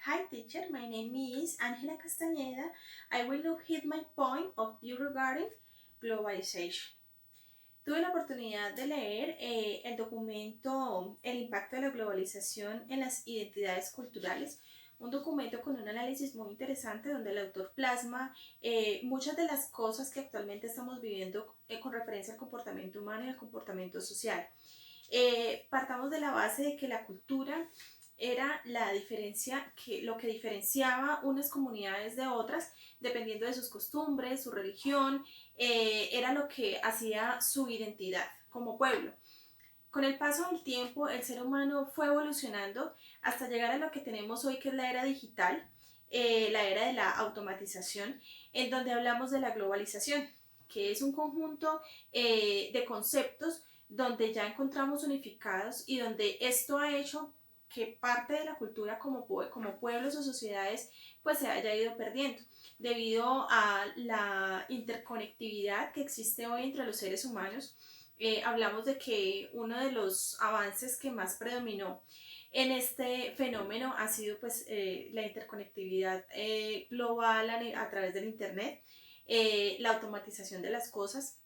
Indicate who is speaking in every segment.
Speaker 1: Hi teacher, my name is Ángela Castañeda. I will now hit my point of view regarding globalization. Tuve la oportunidad de leer el documento El impacto de la globalización en las identidades culturales, un documento con un análisis muy interesante donde el autor plasma muchas de las cosas que actualmente estamos viviendo con referencia al comportamiento humano y al comportamiento social. Partamos de la base de que la cultura era la diferencia, lo que diferenciaba unas comunidades de otras, dependiendo de sus costumbres, su religión, era lo que hacía su identidad como pueblo. Con el paso del tiempo, el ser humano fue evolucionando hasta llegar a lo que tenemos hoy, que es la era digital, la era de la automatización, en donde hablamos de la globalización, que es un conjunto de conceptos donde ya encontramos unificados y donde esto ha hecho que parte de la cultura como pueblos o sociedades pues se haya ido perdiendo debido a la interconectividad que existe hoy entre los seres humanos. Hablamos de que uno de los avances que más predominó en este fenómeno ha sido pues la interconectividad global a través del internet, la automatización de las cosas,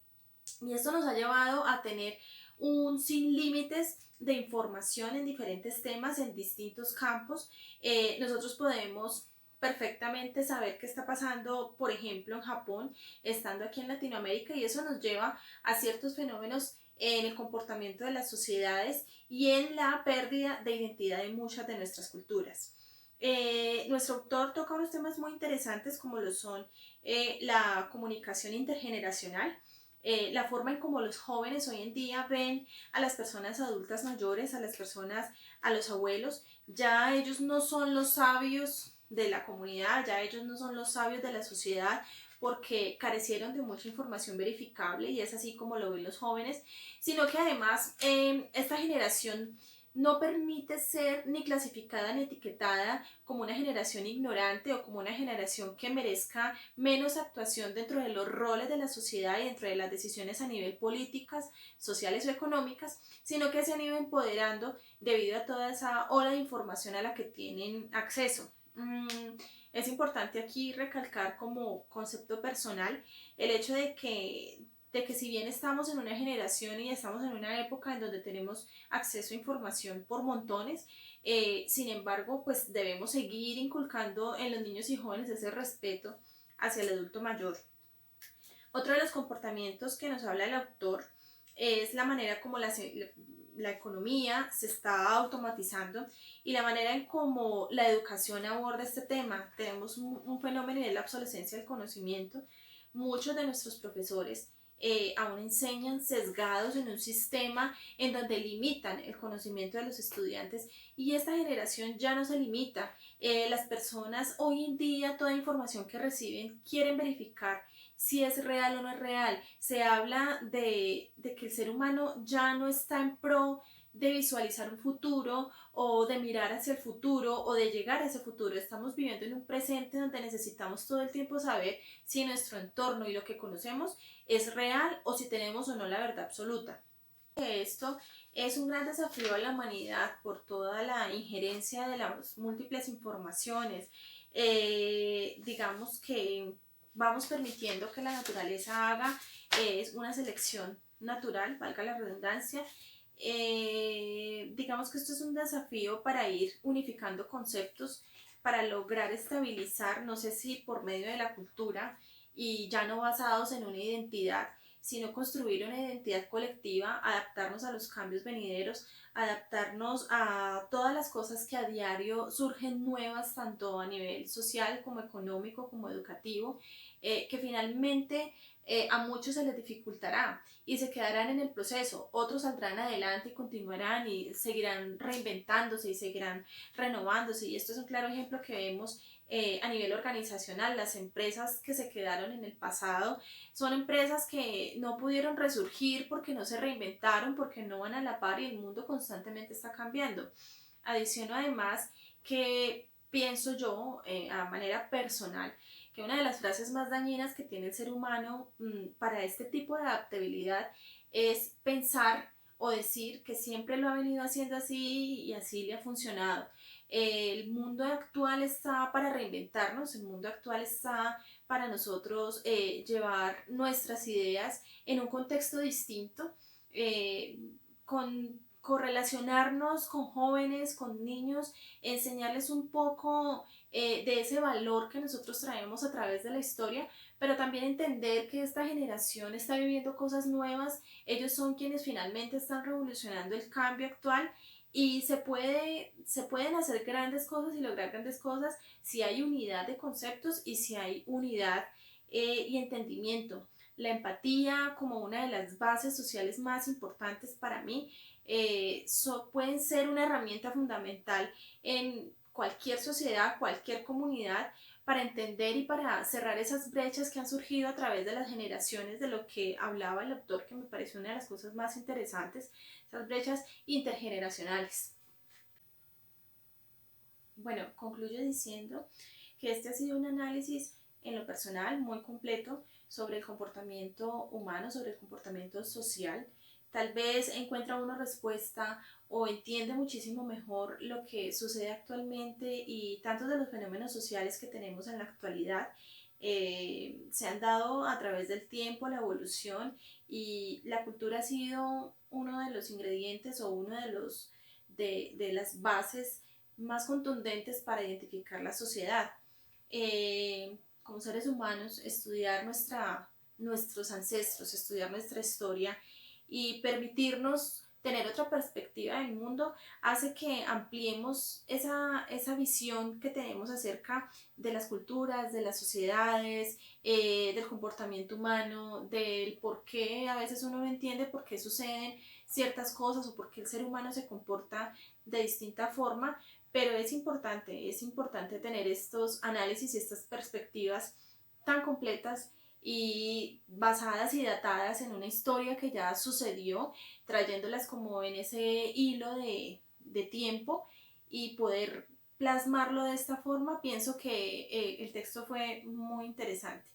Speaker 1: y esto nos ha llevado a tener un sin límites de información en diferentes temas, en distintos campos. Nosotros podemos perfectamente saber qué está pasando, por ejemplo, en Japón, estando aquí en Latinoamérica, y eso nos lleva a ciertos fenómenos en el comportamiento de las sociedades y en la pérdida de identidad de muchas de nuestras culturas. Nuestro autor toca unos temas muy interesantes como lo son la comunicación intergeneracional, la forma en cómo los jóvenes hoy en día ven a las personas adultas mayores, a las personas, a los abuelos. Ya ellos no son los sabios de la comunidad, ya ellos no son los sabios de la sociedad, porque carecieron de mucha información verificable, y es así como lo ven los jóvenes, sino que además esta generación no permite ser ni clasificada ni etiquetada como una generación ignorante o como una generación que merezca menos actuación dentro de los roles de la sociedad y dentro de las decisiones a nivel políticas, sociales o económicas, sino que se han ido empoderando debido a toda esa ola de información a la que tienen acceso. Es importante aquí recalcar como concepto personal el hecho de que si bien estamos en una generación y estamos en una época en donde tenemos acceso a información por montones, sin embargo, pues debemos seguir inculcando en los niños y jóvenes ese respeto hacia el adulto mayor. Otro de los comportamientos que nos habla el autor es la manera como la economía se está automatizando y la manera en cómo la educación aborda este tema. Tenemos un fenómeno de la obsolescencia del conocimiento. Muchos de nuestros profesores aún enseñan sesgados en un sistema en donde limitan el conocimiento de los estudiantes, y esta generación ya no se limita. Las personas hoy en día, toda información que reciben, quieren verificar si es real o no es real. Se habla de que el ser humano ya no está en pro de visualizar un futuro o de mirar hacia el futuro o de llegar a ese futuro. Estamos viviendo en un presente donde necesitamos todo el tiempo saber si nuestro entorno y lo que conocemos es real o si tenemos o no la verdad absoluta. Esto es un gran desafío a la humanidad por toda la injerencia de las múltiples informaciones. Digamos que vamos permitiendo que la naturaleza haga es una selección natural, valga la redundancia. Digamos que esto es un desafío para ir unificando conceptos, para lograr estabilizar, no sé si por medio de la cultura y ya no basados en una identidad, sino construir una identidad colectiva, adaptarnos a los cambios venideros, adaptarnos a todas las cosas que a diario surgen nuevas, tanto a nivel social como económico como educativo, que finalmente a muchos se les dificultará y se quedarán en el proceso. Otros saldrán adelante y continuarán y seguirán reinventándose y seguirán renovándose, y esto es un claro ejemplo que vemos a nivel organizacional. Las empresas que se quedaron en el pasado son empresas que no pudieron resurgir porque no se reinventaron, porque no van a la par y el mundo constantemente está cambiando. Adiciono además que pienso yo, a manera personal, que una de las frases más dañinas que tiene el ser humano para este tipo de adaptabilidad es pensar o decir que siempre lo ha venido haciendo así y así le ha funcionado. El mundo actual está para reinventarnos, el mundo actual está para nosotros llevar nuestras ideas en un contexto distinto, correlacionarnos con jóvenes, con niños, enseñarles un poco de ese valor que nosotros traemos a través de la historia, pero también entender que esta generación está viviendo cosas nuevas, ellos son quienes finalmente están revolucionando el cambio actual y se pueden hacer grandes cosas y lograr grandes cosas si hay unidad de conceptos y si hay unidad y entendimiento. La empatía como una de las bases sociales más importantes para mí pueden ser una herramienta fundamental en cualquier sociedad, cualquier comunidad, para entender y para cerrar esas brechas que han surgido a través de las generaciones, de lo que hablaba el autor, que me pareció una de las cosas más interesantes, esas brechas intergeneracionales. Bueno, concluyo diciendo que este ha sido un análisis en lo personal muy completo sobre el comportamiento humano, sobre el comportamiento social. Tal vez encuentra una respuesta o entiende muchísimo mejor lo que sucede actualmente y tantos de los fenómenos sociales que tenemos en la actualidad se han dado a través del tiempo, la evolución, y la cultura ha sido uno de los ingredientes o uno de las bases más contundentes para identificar la sociedad. Como seres humanos, estudiar nuestros ancestros, estudiar nuestra historia y permitirnos tener otra perspectiva del mundo hace que ampliemos esa visión que tenemos acerca de las culturas, de las sociedades, del comportamiento humano, del por qué a veces uno no entiende por qué suceden ciertas cosas o por qué el ser humano se comporta de distinta forma, pero es importante tener estos análisis y estas perspectivas tan completas y basadas y datadas en una historia que ya sucedió, trayéndolas como en ese hilo de tiempo y poder plasmarlo de esta forma. Pienso que el texto fue muy interesante.